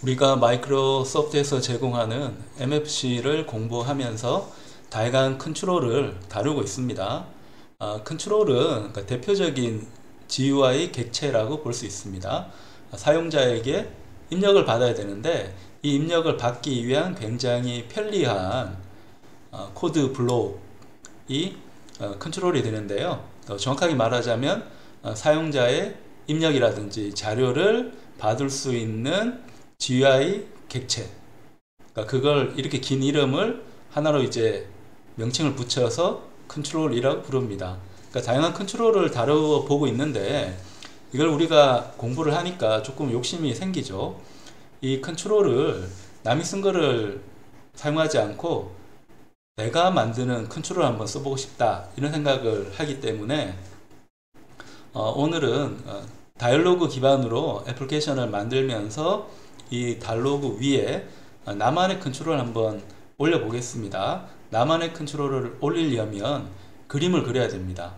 우리가 마이크로소프트에서 제공하는 MFC를 공부하면서 다양한 컨트롤을 다루고 있습니다. 컨트롤은 그러니까 대표적인 GUI 객체라고 볼 수 있습니다. 사용자에게 입력을 받아야 되는데 이 입력을 받기 위한 굉장히 편리한 코드 블록이 컨트롤이 되는데요. 더 정확하게 말하자면 사용자의 입력이라든지 자료를 받을 수 있는 GUI 객체, 그러니까 그걸 이렇게 긴 이름을 하나로 이제 명칭을 붙여서 컨트롤이라고 부릅니다. 그러니까 다양한 컨트롤을 다뤄보고 있는데 이걸 우리가 공부를 하니까 조금 욕심이 생기죠. 이 컨트롤을 남이 쓴 거를 사용하지 않고 내가 만드는 컨트롤을 한번 써보고 싶다 이런 생각을 하기 때문에 오늘은 다이얼로그 기반으로 애플리케이션을 만들면서 이 다이얼로그 위에 나만의 컨트롤을 한번 올려 보겠습니다. 나만의 컨트롤을 올리려면 그림을 그려야 됩니다.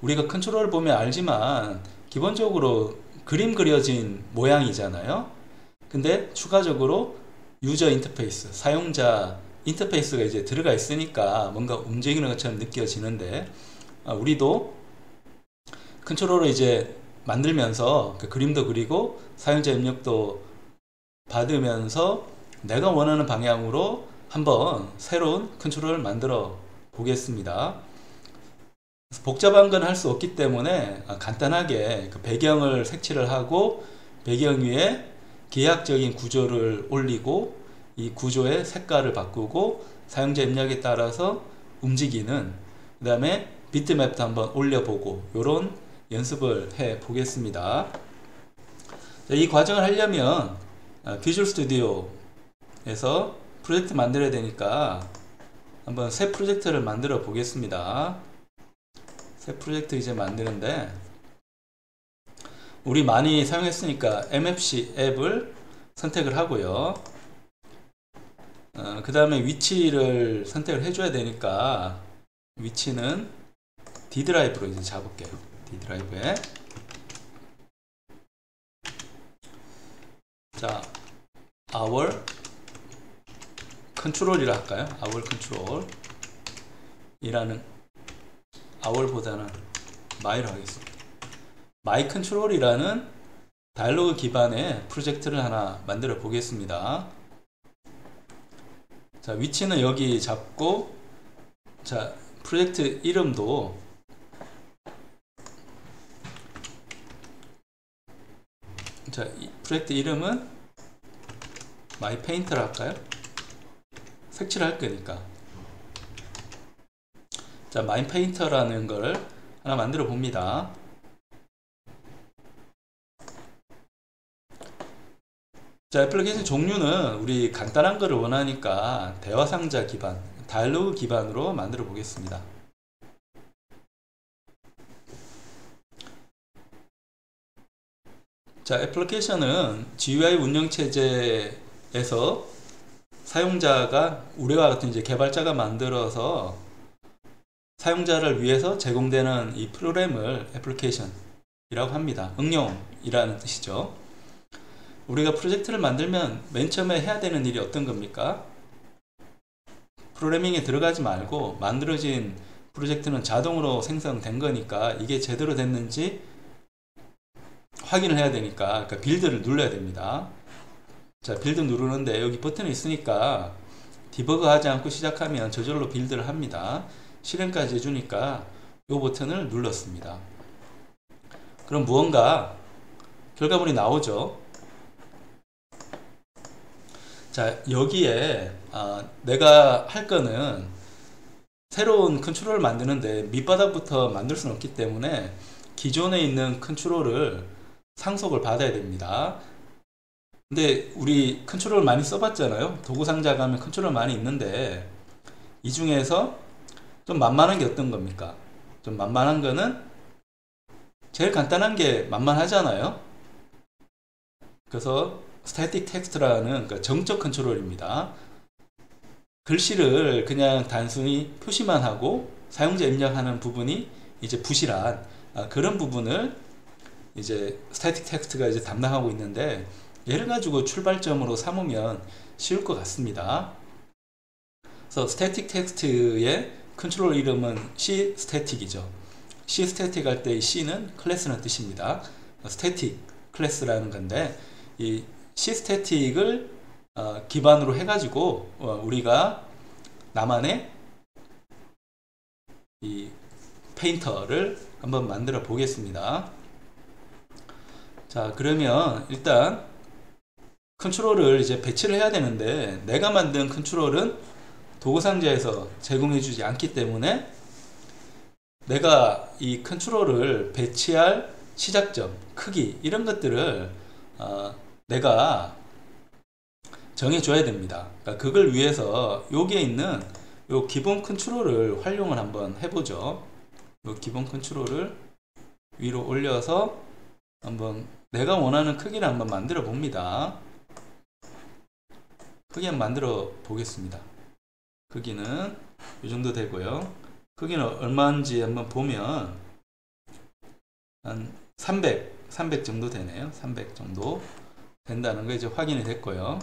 우리가 컨트롤을 보면 알지만 기본적으로 그림 그려진 모양이잖아요. 근데 추가적으로 유저 인터페이스, 사용자 인터페이스가 이제 들어가 있으니까 뭔가 움직이는 것처럼 느껴지는데 우리도 컨트롤을 이제 만들면서 그 그림도 그리고 사용자 입력도 받으면서 내가 원하는 방향으로 한번 새로운 컨트롤을 만들어 보겠습니다. 복잡한 건 할 수 없기 때문에 간단하게 그 배경을 색칠을 하고 배경 위에 계약적인 구조를 올리고 이 구조의 색깔을 바꾸고 사용자 입력에 따라서 움직이는, 그 다음에 비트맵도 한번 올려보고 이런 연습을 해 보겠습니다. 이 과정을 하려면 비주얼 스튜디오에서 프로젝트 만들어야 되니까 한번 새 프로젝트를 만들어 보겠습니다. 새 프로젝트 이제 만드는데 우리 많이 사용했으니까 MFC 앱을 선택을 하고요. 그 다음에 위치를 선택을 해줘야 되니까 위치는 D 드라이브로 이제 잡을게요. D 드라이브에 자, our control이라 할까요? our control 이라는 our보다는 my로 하겠습니다. my control이라는 다이얼로그 기반의 프로젝트를 하나 만들어 보겠습니다. 자, 위치는 여기 잡고, 자, 프로젝트 이름도 자, 이 프로젝트 이름은 my painter 할까요? 색칠할 거니까. 자, my painter라는 걸 하나 만들어 봅니다. 자, 애플리케이션 종류는 우리 간단한 거를 원하니까 대화 상자 기반, 다이얼로그 기반으로 만들어 보겠습니다. 자, 애플리케이션은 GUI 운영체제에서 사용자가 우리와 같은 이제 개발자가 만들어서 사용자를 위해서 제공되는 이 프로그램을 애플리케이션이라고 합니다. 응용이라는 뜻이죠. 우리가 프로젝트를 만들면 맨 처음에 해야 되는 일이 어떤 겁니까? 프로그래밍에 들어가지 말고 만들어진 프로젝트는 자동으로 생성된 거니까 이게 제대로 됐는지 확인을 해야 되니까, 그러니까 빌드를 눌러야 됩니다. 자, 빌드 누르는데 여기 버튼이 있으니까 디버그 하지 않고 시작하면 저절로 빌드를 합니다. 실행까지 해주니까 이 버튼을 눌렀습니다. 그럼 무언가 결과물이 나오죠. 자, 여기에 내가 할 거는 새로운 컨트롤을 만드는데 밑바닥부터 만들 수는 없기 때문에 기존에 있는 컨트롤을 상속을 받아야 됩니다. 근데 우리 컨트롤 많이 써봤잖아요. 도구 상자 가면 컨트롤 많이 있는데 이 중에서 좀 만만한 게 어떤 겁니까? 좀 만만한 거는 제일 간단한 게 만만하잖아요. 그래서 스태틱 텍스트라는 그러니까 정적 컨트롤입니다. 글씨를 그냥 단순히 표시만 하고 사용자 입력하는 부분이 이제 부실한 그런 부분을 이제 스태틱 텍스트가 이제 담당하고 있는데 얘를 가지고 출발점으로 삼으면 쉬울 것 같습니다. 그래서 스태틱 텍스트의 컨트롤 이름은 C 스태틱이죠. C 스태틱 할 때 이 C는 클래스는 뜻입니다. 스태틱 클래스라는 건데, 이 C 스태틱을 기반으로 해가지고 우리가 나만의 이 페인터를 한번 만들어 보겠습니다. 자, 그러면 일단 컨트롤을 이제 배치를 해야 되는데, 내가 만든 컨트롤은 도구 상자에서 제공해 주지 않기 때문에 내가 이 컨트롤을 배치할 시작점, 크기 이런 것들을 내가 정해 줘야 됩니다. 그러니까 그걸 위해서 여기에 있는 요 기본 컨트롤을 활용을 한번 해보죠. 요 기본 컨트롤을 위로 올려서 한번 내가 원하는 크기를 한번 만들어 봅니다. 크기 한번 만들어 보겠습니다. 크기는 이 정도 되고요. 크기는 얼마인지 한번 보면 한 300 정도 되네요. 300 정도 된다는 거 이제 확인이 됐고요.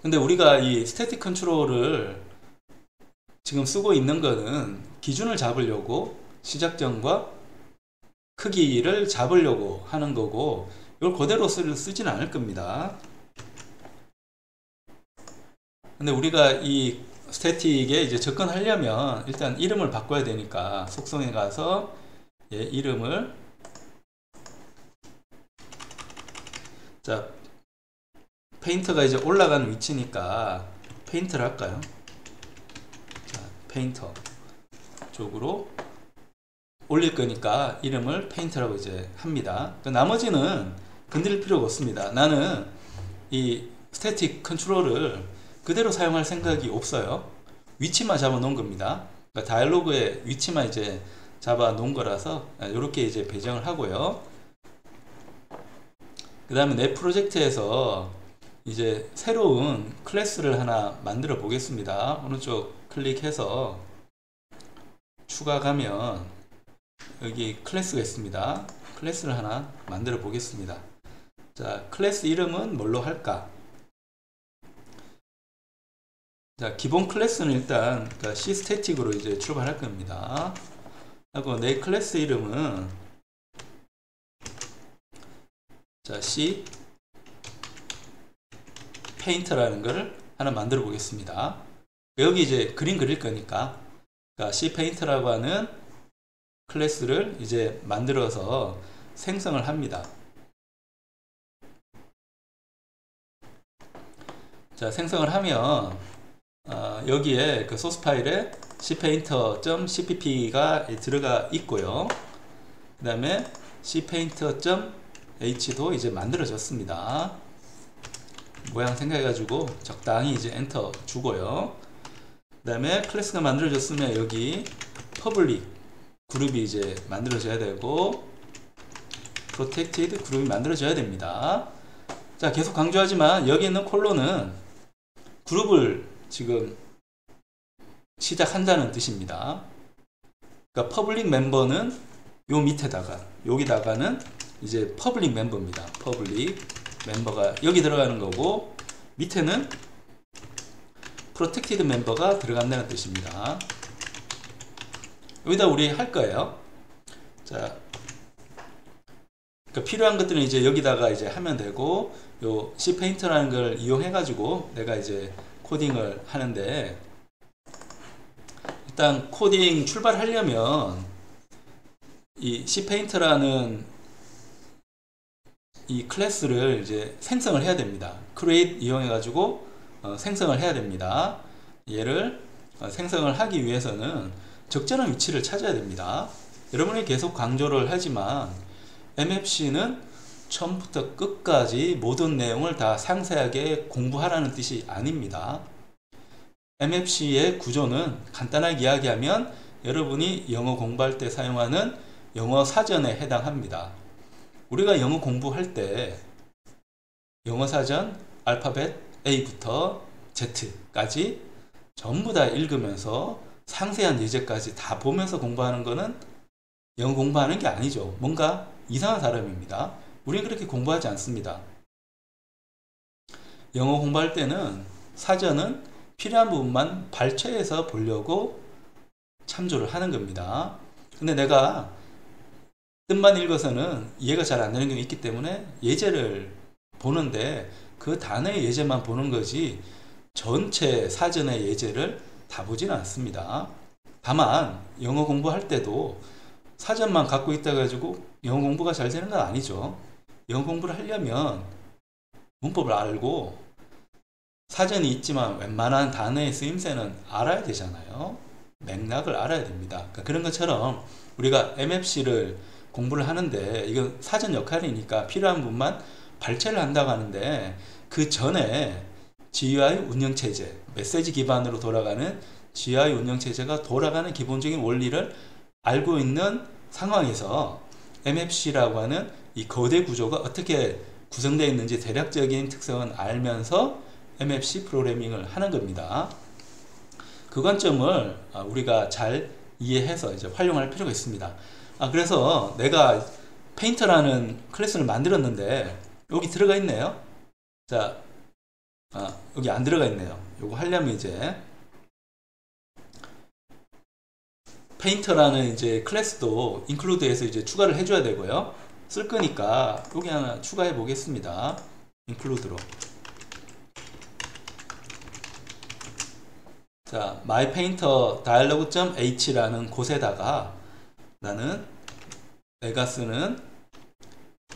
근데 우리가 이 스태틱 컨트롤을 지금 쓰고 있는 거는 기준을 잡으려고 시작점과 크기를 잡으려고 하는 거고, 이걸 그대로 쓰지는 않을 겁니다. 근데 우리가 이 스태틱에 이제 접근하려면 일단 이름을 바꿔야 되니까 속성에 가서 이름을, 자, 페인터가 이제 올라가는 위치니까 페인터를 할까요? 자, 페인터 쪽으로 올릴 거니까 이름을 페인터라고 이제 합니다. 나머지는 건드릴 필요가 없습니다. 나는 이 스태틱 컨트롤을 그대로 사용할 생각이 없어요. 위치만 잡아 놓은 겁니다. 그러니까 다이얼로그의 위치만 이제 잡아 놓은 거라서 이렇게 이제 배정을 하고요. 그 다음에 내 프로젝트에서 이제 새로운 클래스를 하나 만들어 보겠습니다. 오른쪽 클릭해서 추가 가면 여기 클래스가 있습니다. 클래스를 하나 만들어 보겠습니다. 자, 클래스 이름은 뭘로 할까? 자, 기본 클래스는 일단 그러니까 C 스태틱으로 이제 출발할 겁니다. 하고 내 클래스 이름은 자, C 페인터라는 걸 하나 만들어 보겠습니다. 여기 이제 그림 그릴 거니까, 그러니까 C 페인터라고 하는 클래스를 이제 만들어서 생성을 합니다. 자, 생성을 하면 여기에 그 소스 파일에 cpainter.cpp가 들어가 있고요. 그 다음에 cpainter.h도 이제 만들어졌습니다. 모양 생각해가지고 적당히 이제 엔터 주고요. 그 다음에 클래스가 만들어졌으면 여기 public 그룹이 이제 만들어져야 되고 protected 그룹이 만들어져야 됩니다. 자, 계속 강조하지만 여기 있는 콜론은 그룹을 지금 시작한다는 뜻입니다. 그러니까 퍼블릭 멤버는 요 밑에다가, 여기다가는 이제 퍼블릭 멤버입니다. 퍼블릭 멤버가 여기 들어가는 거고, 밑에는 프로텍티드 멤버가 들어간다는 뜻입니다. 여기다 우리 할 거예요. 자, 그러니까 필요한 것들은 이제 여기다가 이제 하면 되고, 요 C페인터라는 걸 이용해 가지고 내가 이제 코딩을 하는데, 일단 코딩 출발하려면 이 C페인터라는 이 클래스를 이제 생성을 해야 됩니다. create 이용해 가지고 생성을 해야 됩니다. 얘를 생성을 하기 위해서는 적절한 위치를 찾아야 됩니다. 여러분이 계속 강조를 하지만 MFC는 처음부터 끝까지 모든 내용을 다 상세하게 공부하라는 뜻이 아닙니다. MFC의 구조는 간단하게 이야기하면 여러분이 영어 공부할 때 사용하는 영어 사전에 해당합니다. 우리가 영어 공부할 때 영어 사전 알파벳 A부터 Z까지 전부 다 읽으면서 상세한 예제까지 다 보면서 공부하는 거는 영어 공부하는 게 아니죠. 뭔가 이상한 사람입니다. 우리는 그렇게 공부하지 않습니다. 영어 공부할 때는 사전은 필요한 부분만 발췌해서 보려고 참조를 하는 겁니다. 근데 내가 뜻만 읽어서는 이해가 잘 안 되는 경우가 있기 때문에 예제를 보는데 그 단어의 예제만 보는 거지 전체 사전의 예제를 다 보지는 않습니다. 다만 영어 공부할 때도 사전만 갖고 있다 가지고 영어 공부가 잘 되는 건 아니죠. 영어 공부를 하려면 문법을 알고 사전이 있지만 웬만한 단어의 쓰임새는 알아야 되잖아요. 맥락을 알아야 됩니다. 그러니까 그런 것처럼 우리가 MFC를 공부를 하는데 이건 사전 역할이니까 필요한 부분만 발췌를 한다고 하는데 그 전에 GUI 운영체제, 메시지 기반으로 돌아가는 GUI 운영체제가 돌아가는 기본적인 원리를 알고 있는 상황에서 MFC라고 하는 이 거대 구조가 어떻게 구성되어 있는지 대략적인 특성은 알면서 MFC 프로그래밍을 하는 겁니다. 그 관점을 우리가 잘 이해해서 이제 활용할 필요가 있습니다. 그래서 내가 페인터라는 클래스를 만들었는데 여기 들어가 있네요. 자, 여기 안 들어가 있네요. 요거 하려면 이제 페인터라는 이제 클래스도 인클루드해서 이제 추가를 해줘야 되고요. 쓸 거니까 여기 하나 추가해 보겠습니다. 인클루드로. 자, mypainter.dialog.h라는 곳에다가 나는 내가 쓰는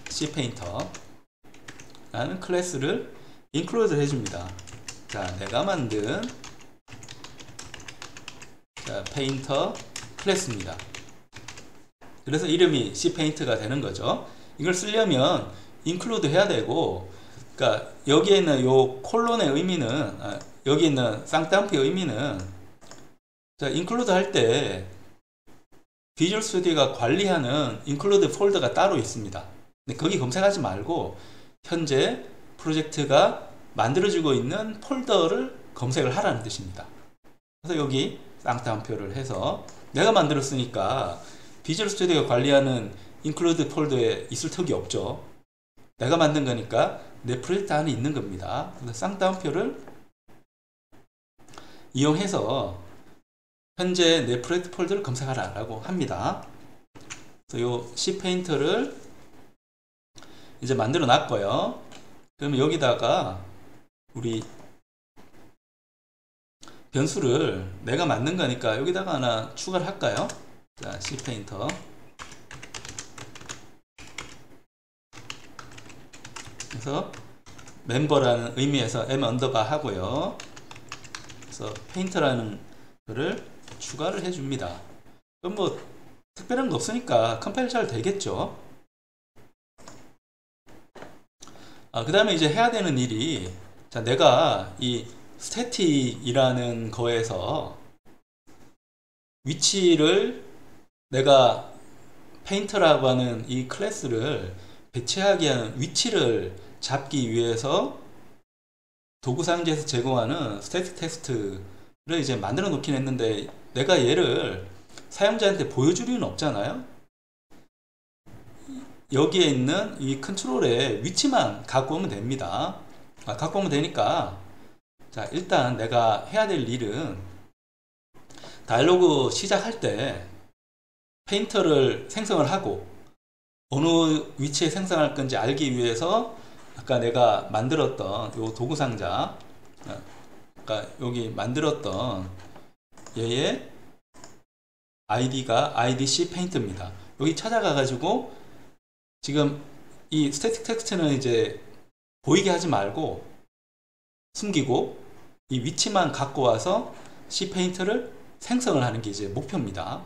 cpainter 라는 클래스를 인클루드 해줍니다. 자, 내가 만든 페인터 클래스입니다. 그래서 이름이 cpaint가 되는 거죠. 이걸 쓰려면 인클루드 해야 되고, 그러니까 여기에 있는 요 콜론의 의미는 여기 있는 쌍따옴표의 의미는 자, 인클루드 할 때 비주얼 스튜디오가 관리하는 인클루드 폴더가 따로 있습니다. 근데 거기 검색하지 말고 현재 프로젝트가 만들어지고 있는 폴더를 검색을 하라는 뜻입니다. 그래서 여기 쌍따옴표를 해서 내가 만들었으니까 비주얼 스튜디오가 관리하는 인클루드 폴더에 있을 턱이 없죠. 내가 만든 거니까 내 프로젝트 안에 있는 겁니다. 그래서 쌍따옴표를 이용해서 현재 내 프로젝트 폴더를 검색하라 라고 합니다. 그래서 요 cpainter를 이제 만들어 놨고요. 그러면 여기다가 우리 변수를 내가 만든 거니까 여기다가 하나 추가를 할까요? 자, cpainter 그래서 멤버라는 의미에서 m 언더바 하고요. 그래서 페인터라는 거를 추가를 해줍니다. 그럼 뭐 특별한 거 없으니까 컴파일 잘 되겠죠. 그 다음에 이제 해야 되는 일이, 자, 내가 이 스태틱이라는 거에서 위치를 내가 페인터라고 하는 이 클래스를 배치하게 하는 위치를 잡기 위해서 도구상자에서 제공하는 스태틱 텍스트를 이제 만들어 놓긴 했는데 내가 얘를 사용자한테 보여줄 이유는 없잖아요. 여기에 있는 이 컨트롤의 위치만 갖고 오면 됩니다. 갖고 오면 되니까, 자, 일단 내가 해야 될 일은 다이alogue 시작할 때 페인터를 생성을 하고 어느 위치에 생성할 건지 알기 위해서 아까 내가 만들었던 요 도구 상자, 아까 여기 만들었던 얘의 아이디가 IDC 페인트입니다. 여기 찾아가 가지고 지금 이 스태틱 텍스트는 이제 보이게 하지 말고 숨기고 이 위치만 갖고 와서 cpaint를 생성을 하는 게 이제 목표입니다.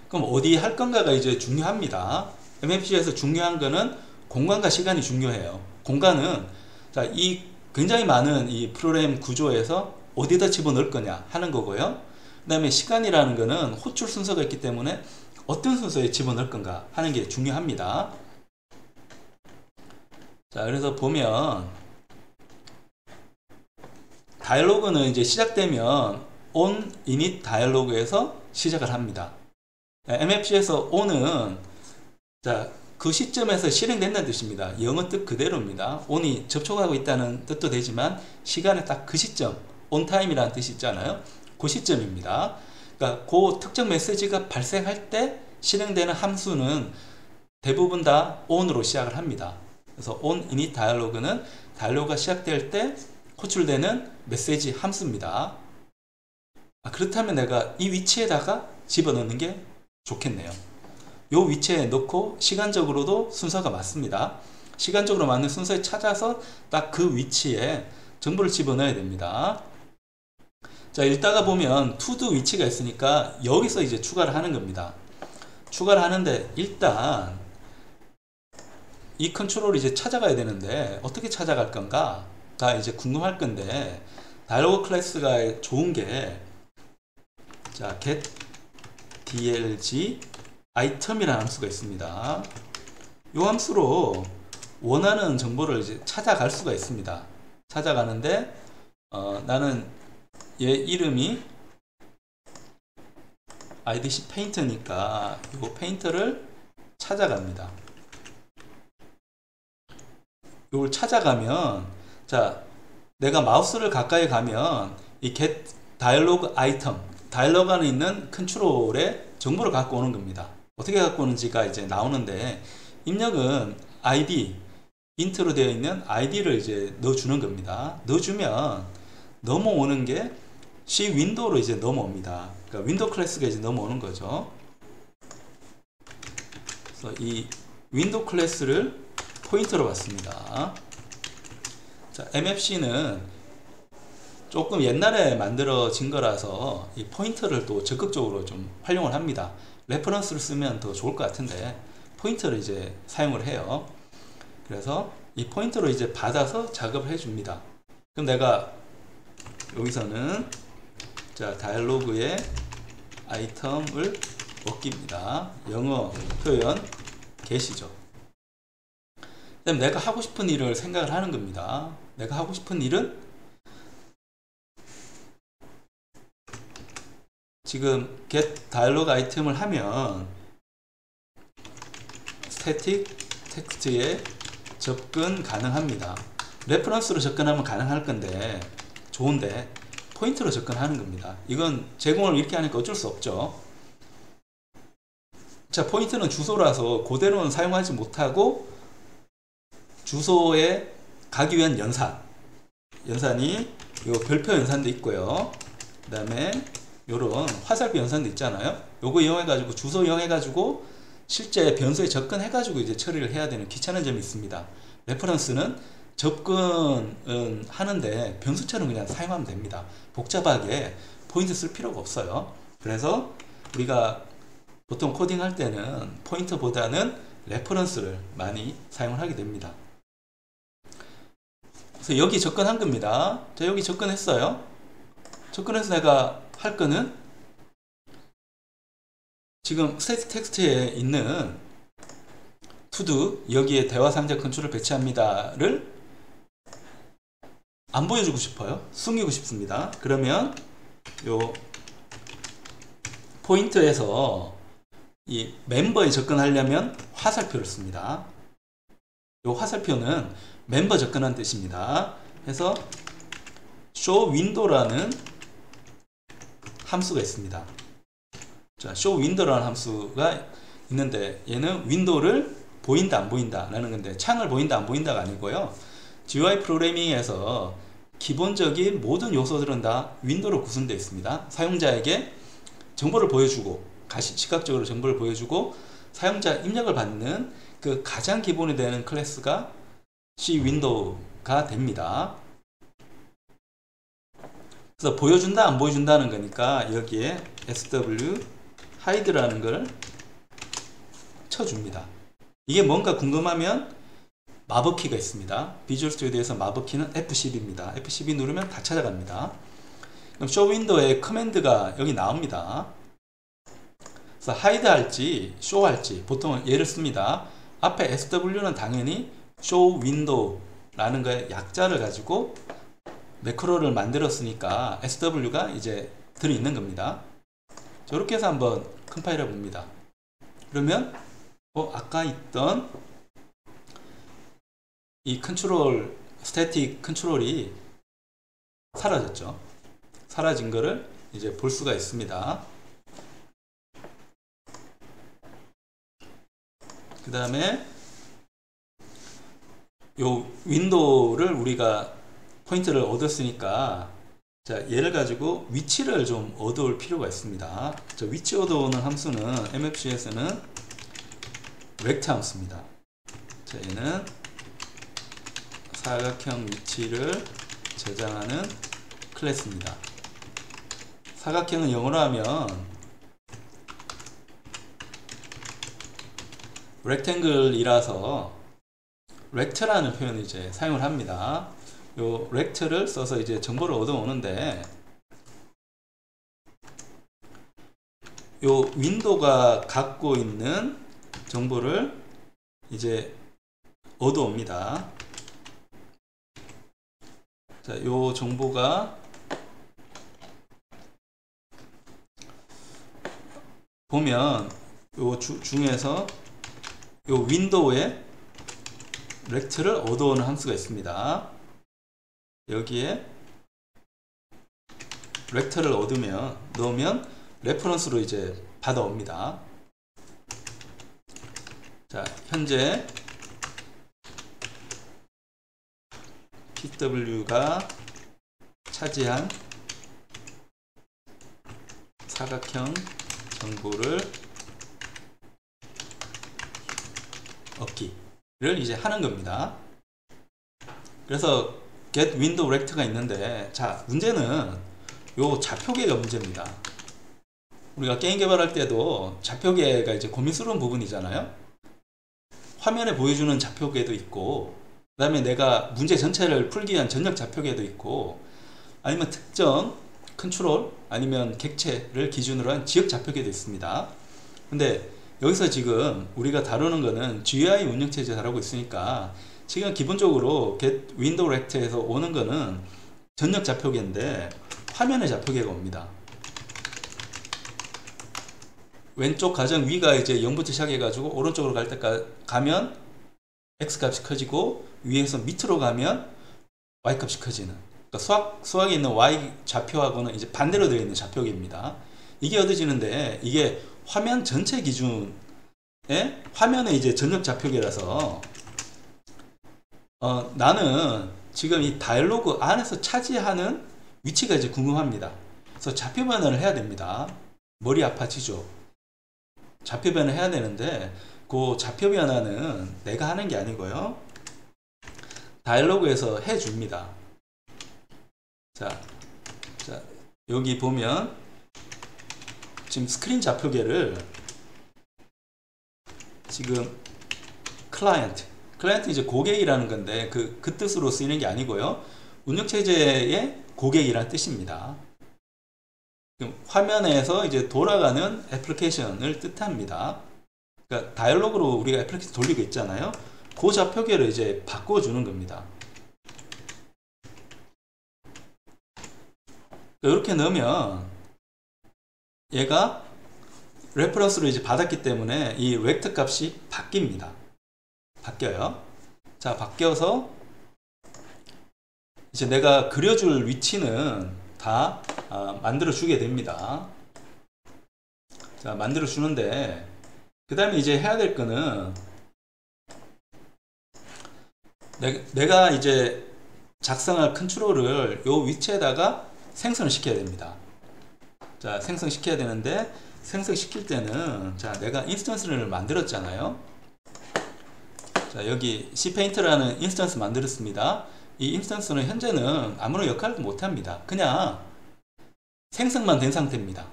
그럼 어디 할 건가가 이제 중요합니다. MFC에서 중요한 거는 공간과 시간이 중요해요. 공간은, 자, 이 굉장히 많은 이 프로그램 구조에서 어디다 집어넣을 거냐 하는 거고요. 그 다음에 시간이라는 거는 호출 순서가 있기 때문에 어떤 순서에 집어넣을 건가 하는 게 중요합니다. 자, 그래서 보면 다이얼로그는 이제 시작되면 on init 다이얼로그에서 시작을 합니다. MFC에서 on은, 자, 그 시점에서 실행된다는 뜻입니다. 영어 뜻 그대로입니다. on이 접촉하고 있다는 뜻도 되지만 시간에 딱 그 시점, on time이라는 뜻이 있잖아요. 그 시점입니다. 그러니까 그 특정 메시지가 발생할 때 실행되는 함수는 대부분 다 on으로 시작을 합니다. 그래서 on init dialog는 다이얼로그가 시작될 때 호출되는 메시지 함수입니다. 그렇다면 내가 이 위치에다가 집어넣는 게 좋겠네요. 요 위치에 넣고 시간적으로도 순서가 맞습니다. 시간적으로 맞는 순서에 찾아서 딱 그 위치에 정보를 집어넣어야 됩니다. 자, 읽다가 보면 to-do 위치가 있으니까 여기서 이제 추가를 하는 겁니다. 추가를 하는데 일단 이 컨트롤을 이제 찾아가야 되는데 어떻게 찾아갈 건가? 가 이제 궁금할 건데 다이얼로그 클래스가 좋은 게 자, get dlg item이라는 함수가 있습니다. 이 함수로 원하는 정보를 이제 찾아갈 수가 있습니다. 찾아가는데 나는 얘 이름이 idc 페인터니까 이 페인터를 찾아갑니다. 이걸 찾아가면 자, 내가 마우스를 가까이 가면 이 get dialog item 다이얼로그 안에 있는 컨트롤에 정보를 갖고 오는 겁니다. 어떻게 갖고 오는지가 이제 나오는데 입력은 id 인트로 되어 있는 id를 이제 넣어주는 겁니다. 넣어주면 넘어오는 게 C 윈도우로 이제 넘어옵니다. 그러니까 윈도우 클래스가 이제 넘어오는 거죠. 그래서 이 윈도우 클래스를 포인터로 봤습니다. 자, MFC는 조금 옛날에 만들어진 거라서 이 포인터를 또 적극적으로 좀 활용을 합니다. 레퍼런스를 쓰면 더 좋을 것 같은데 포인터를 이제 사용을 해요. 그래서 이 포인터로 이제 받아서 작업을 해줍니다. 그럼 내가 여기서는 자, 다이얼로그의 아이템을 얻기입니다. 영어 표현 get이죠. 그다음 내가 하고 싶은 일을 생각을 하는 겁니다. 내가 하고 싶은 일은 지금 get dialog 아이템을 하면 static 텍스트에 접근 가능합니다. 레퍼런스로 접근하면 가능할 건데 좋은데 포인트로 접근하는 겁니다. 이건 제공을 이렇게 하니까 어쩔 수 없죠. 자, 포인트는 주소라서 그대로는 사용하지 못하고 주소에 가기 위한 연산이 요 별표 연산도 있고요. 그 다음에 요런 화살표 연산도 있잖아요. 요거 이용해 가지고 주소 이용해 가지고 실제 변수에 접근해 가지고 이제 처리를 해야 되는 귀찮은 점이 있습니다. 레퍼런스는 접근은 하는데 변수처럼 그냥 사용하면 됩니다. 복잡하게 포인트 쓸 필요가 없어요. 그래서 우리가 보통 코딩할 때는 포인터보다는 레퍼런스를 많이 사용을 하게 됩니다. 그래서 여기 접근한 겁니다. 자, 여기 접근했어요. 접근해서 내가 할 거는 지금 스태틱 텍스트에 있는 to-do 여기에 대화 상자 컨트롤을 배치합니다를 안 보여주고 싶어요. 숨기고 싶습니다. 그러면 요 포인트에서 이 멤버에 접근하려면 화살표를 씁니다. 요 화살표는 멤버 접근한 뜻입니다. 해서 show window라는 함수가 있습니다. 자, show window라는 함수가 있는데 얘는 윈도우를 보인다 안 보인다 라는 건데 창을 보인다 안 보인다가 아니고요. GUI 프로그래밍에서 기본적인 모든 요소들은 다 윈도우로 구성되어 있습니다. 사용자에게 정보를 보여주고 시각적으로 정보를 보여주고 사용자 입력을 받는 그 가장 기본이 되는 클래스가 C 윈도우가 됩니다. 그래서 보여준다 안 보여준다는 거니까 여기에 SW hide라는 걸 쳐줍니다. 이게 뭔가 궁금하면 마법키가 있습니다. 비주얼 스튜디오에서 마법키는 F12입니다. F12 누르면 다 찾아갑니다. 그럼 쇼 윈도우에 커맨드가 여기 나옵니다. 그래서 hide 할지 show 할지 보통 얘를 씁니다. 앞에 SW는 당연히 show window라는 거에 약자를 가지고 매크로를 만들었으니까 SW가 이제 들어있는 겁니다. 저렇게 해서 한번 컴파일해 봅니다. 그러면 아까 있던 이 컨트롤, 스태틱 컨트롤이 사라졌죠. 사라진 거를 이제 볼 수가 있습니다. 그 다음에 요 윈도우를 우리가 포인트를 얻었으니까, 자, 얘를 가지고 위치를 좀 얻어올 필요가 있습니다. 자, 위치 얻어오는 함수는 MFC에서는 렉트 함수입니다. 자, 얘는 사각형 위치를 저장하는 클래스입니다. 사각형은 영어로 하면 렉탱글이라서 렉트라는 표현을 이제 사용을 합니다. 요 렉트를 써서 이제 정보를 얻어오는데, 요 윈도우가 갖고 있는 정보를 이제 얻어옵니다. 자, 요 정보가 보면 요 중에서 요 윈도우에 렉트를 얻어오는 함수가 있습니다. 여기에 렉트를 넣으면 레퍼런스로 이제 받아옵니다. 자, 현재 PW가 차지한 사각형 정보를 얻기를 이제 하는 겁니다. 그래서 get window rect가 있는데, 자, 문제는 요 좌표계가 문제입니다. 우리가 게임 개발할 때도 좌표계가 이제 고민스러운 부분이잖아요. 화면에 보여주는 좌표계도 있고, 그 다음에 내가 문제 전체를 풀기 위한 전역 좌표계도 있고, 아니면 특정 컨트롤 아니면 객체를 기준으로 한 지역 좌표계도 있습니다. 근데 여기서 지금 우리가 다루는 거는 GUI 운영체제 다루고 있으니까, 지금 기본적으로 get window rect에서 오는 거는 전역 좌표계인데 화면의 좌표계가 옵니다. 왼쪽 가정 위가 이제 0부터 시작해 가지고 오른쪽으로 갈 때까지 가면 X 값이 커지고, 위에서 밑으로 가면 Y 값이 커지는, 그러니까 수학에 있는 Y 좌표하고는 이제 반대로 되어 있는 좌표계입니다. 이게 얻어지는데, 이게 화면 전체 기준에 화면의 이제 전역 좌표계라서 나는 지금 이 다이얼로그 안에서 차지하는 위치가 이제 궁금합니다. 그래서 좌표 변환을 해야 됩니다. 머리 아파지죠. 좌표 변환을 해야 되는데, 그 좌표 변환은 내가 하는 게 아니고요, 다이얼로그에서 해줍니다. 자, 여기 보면 지금 스크린 좌표계를 지금 클라이언트 이제 고객이라는 건데 그 뜻으로 쓰이는 게 아니고요, 운영체제의 고객이라는 뜻입니다. 화면에서 이제 돌아가는 애플리케이션을 뜻합니다. 그러니까 다이얼로그로 우리가 애플리케이션 돌리고 있잖아요. 그 좌표계를 이제 바꿔주는 겁니다. 이렇게 넣으면 얘가 레퍼런스로 이제 받았기 때문에 이 렉트 값이 바뀌어요. 자, 바뀌어서 이제 내가 그려줄 위치는 다 만들어 주게 됩니다. 자, 만들어 주는데, 그 다음에 이제 해야 될 거는 내가 이제 작성할 컨트롤을 요 위치에다가 생성을 시켜야 됩니다. 자, 생성시켜야 되는데, 생성시킬 때는, 자, 내가 인스턴스를 만들었잖아요. 자, 여기 cpaint라는 인스턴스 만들었습니다. 이 인스턴스는 현재는 아무런 역할도 못합니다. 그냥 생성만 된 상태입니다.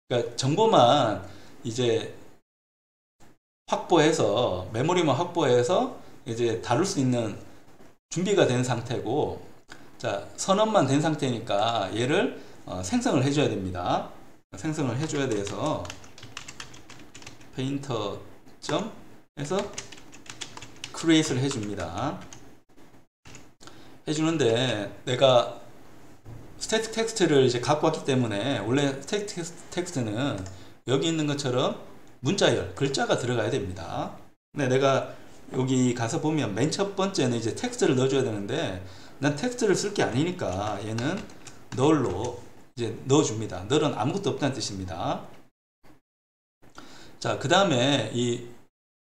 그러니까 정보만 이제 확보해서, 메모리만 확보해서 이제 다룰 수 있는 준비가 된 상태고, 자, 선언만 된 상태니까 얘를 생성을 해줘야 됩니다. 생성을 해줘야 돼서 페인터 점 해서 create를 해줍니다. 해주는데, 내가 스태틱 텍스트를 이제 갖고 왔기 때문에, 원래 스태틱 텍스트는 여기 있는 것처럼 문자열, 글자가 들어가야 됩니다. 근데 내가 여기 가서 보면 맨 첫 번째는 이제 텍스트를 넣어줘야 되는데 난 텍스트를 쓸 게 아니니까 얘는 널로 이제 넣어줍니다. 널은 아무것도 없다는 뜻입니다. 자, 그 다음에 이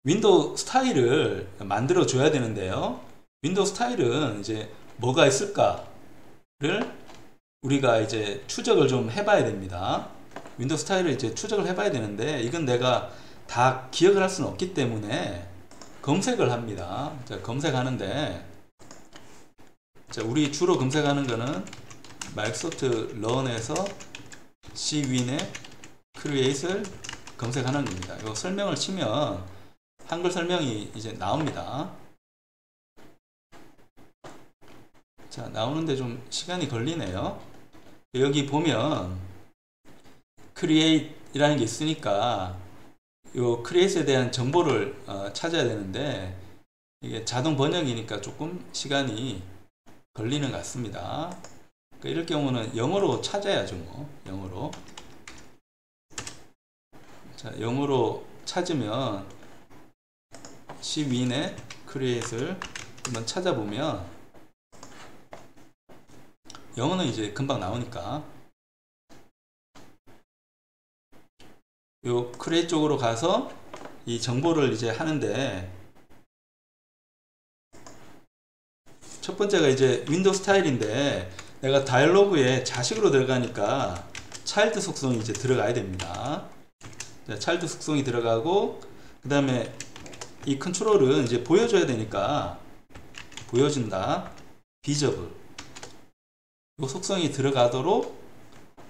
윈도우 스타일을 만들어 줘야 되는데요. 윈도우 스타일은 이제 뭐가 있을까를 우리가 이제 추적을 좀 해봐야 됩니다. 윈도우 스타일을 이제 추적을 해봐야 되는데 이건 내가 다 기억을 할 수는 없기 때문에 검색을 합니다. 자, 검색하는데 자, 우리 주로 검색하는 거는 마이크로소프트 런에서 cwin의 create을 검색하는 겁니다. 이거 설명을 치면 한글 설명이 이제 나옵니다. 자, 나오는데 좀 시간이 걸리네요. 여기 보면 create 이라는 게 있으니까 요 create에 대한 정보를 찾아야 되는데 이게 자동 번역이니까 조금 시간이 걸리는 것 같습니다. 그러니까 이럴 경우는 영어로 찾아야죠. 뭐 영어로. 자, 영어로 찾으면 cwin의 create를 한번 찾아보면 영어는 이제 금방 나오니까 요 create 쪽으로 가서 이 정보를 이제 하는데 첫 번째가 이제 윈도우 스타일인데 내가 다이얼로그에 자식으로 들어가니까 차일드 속성이 이제 들어가야 됩니다. 차일드 속성이 들어가고 그 다음에 이 컨트롤은 이제 보여줘야 되니까 보여준다 비저블 이 속성이 들어가도록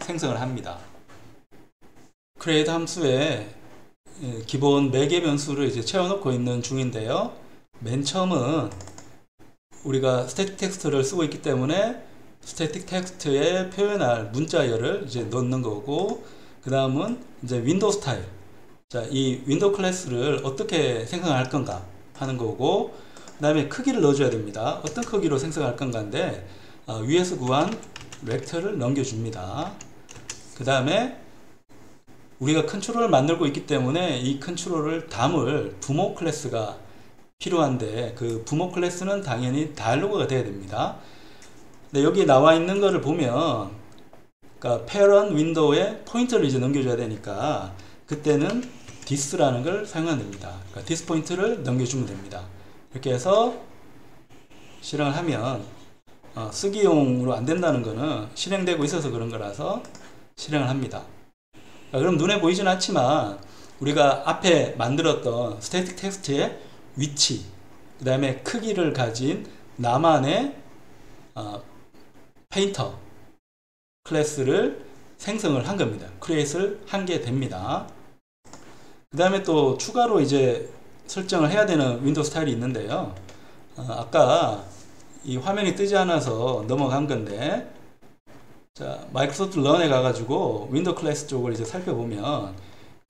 생성을 합니다. create 함수에 기본 매개 변수를 이제 채워놓고 있는 중인데요. 맨 처음은 우리가 스태틱 텍스트를 쓰고 있기 때문에 스태틱 텍스트에 표현할 문자열을 이제 넣는 거고 그 다음은 이제 윈도우 스타일. 자, 이 윈도우 클래스를 어떻게 생성할 건가 하는 거고 그 다음에 크기를 넣어줘야 됩니다. 어떤 크기로 생성할 건가인데 위에서 구한 렉터를 넘겨줍니다. 그 다음에 우리가 컨트롤을 만들고 있기 때문에 이 컨트롤을 담을 부모 클래스가 필요한데 그 부모 클래스는 당연히 다이얼로그가 돼야 됩니다. 근데 여기 나와 있는 거를 보면 그러니까 parent 윈도우에 포인터를 이제 넘겨줘야 되니까 그때는 this라는 걸 사용하면 됩니다. 그러니까 this 포인트를 넘겨주면 됩니다. 이렇게 해서 실행을 하면 쓰기용으로 안 된다는 거는 실행되고 있어서 그런 거라서 실행을 합니다. 그럼 눈에 보이진 않지만 우리가 앞에 만들었던 스태틱 텍스트의 위치 그 다음에 크기를 가진 나만의 페인터 클래스를 생성을 한 겁니다. create를 한 게 됩니다. 그 다음에 또 추가로 이제 설정을 해야 되는 윈도우 스타일이 있는데요. 아까 이 화면이 뜨지 않아서 넘어간 건데 자, 마이크로소프트 런에 가가지고 윈도우 클래스 쪽을 이제 살펴보면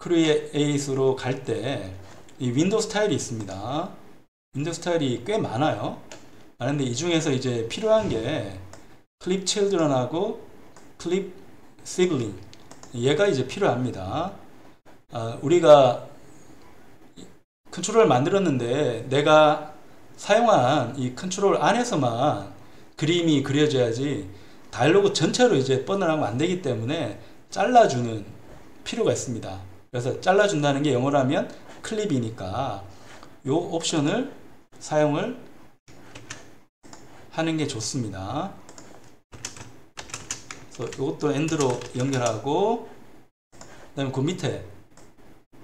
create로 갈 때 이 윈도우 스타일이 있습니다. 윈도우 스타일이 꽤 많아요. 많은데 이 중에서 이제 필요한 게 클립 칠드런하고 클립 시블링 얘가 이제 필요합니다. 우리가 컨트롤을 만들었는데 내가 사용한 이 컨트롤 안에서만 그림이 그려져야지 다이얼로그 전체로 이제 뻗어나가면 안 되기 때문에 잘라주는 필요가 있습니다. 그래서 잘라준다는 게 영어라면 클립이니까 이 옵션을 사용을 하는 게 좋습니다. 그래서 이것도 엔드로 연결하고 그 다음에 그 밑에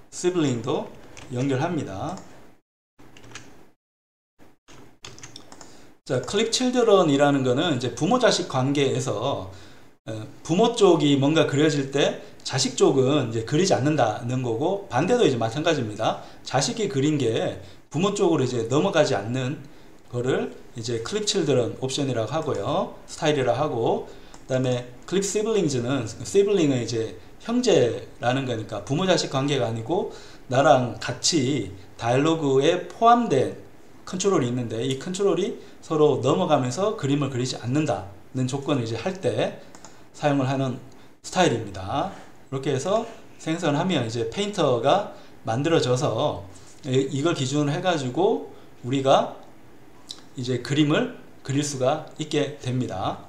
시블링도 연결합니다. 자, 클립 칠드런이라는 거는 이제 부모 자식 관계에서 부모 쪽이 뭔가 그려질 때 자식 쪽은 이제 그리지 않는다는 거고 반대도 이제 마찬가지입니다. 자식이 그린 게 부모 쪽으로 이제 넘어가지 않는 거를 이제 클립 칠드런 옵션이라고 하고요. 스타일이라고 하고 그 다음에 클립 시블링즈는 시블링은 이제 형제라는 거니까 부모 자식 관계가 아니고 나랑 같이 다이얼로그에 포함된 컨트롤이 있는데 이 컨트롤이 서로 넘어가면서 그림을 그리지 않는다는 조건을 이제 할 때 사용을 하는 스타일입니다. 이렇게 해서 생성을 하면 이제 페인터가 만들어져서 이걸 기준으로 해가지고 우리가 이제 그림을 그릴 수가 있게 됩니다.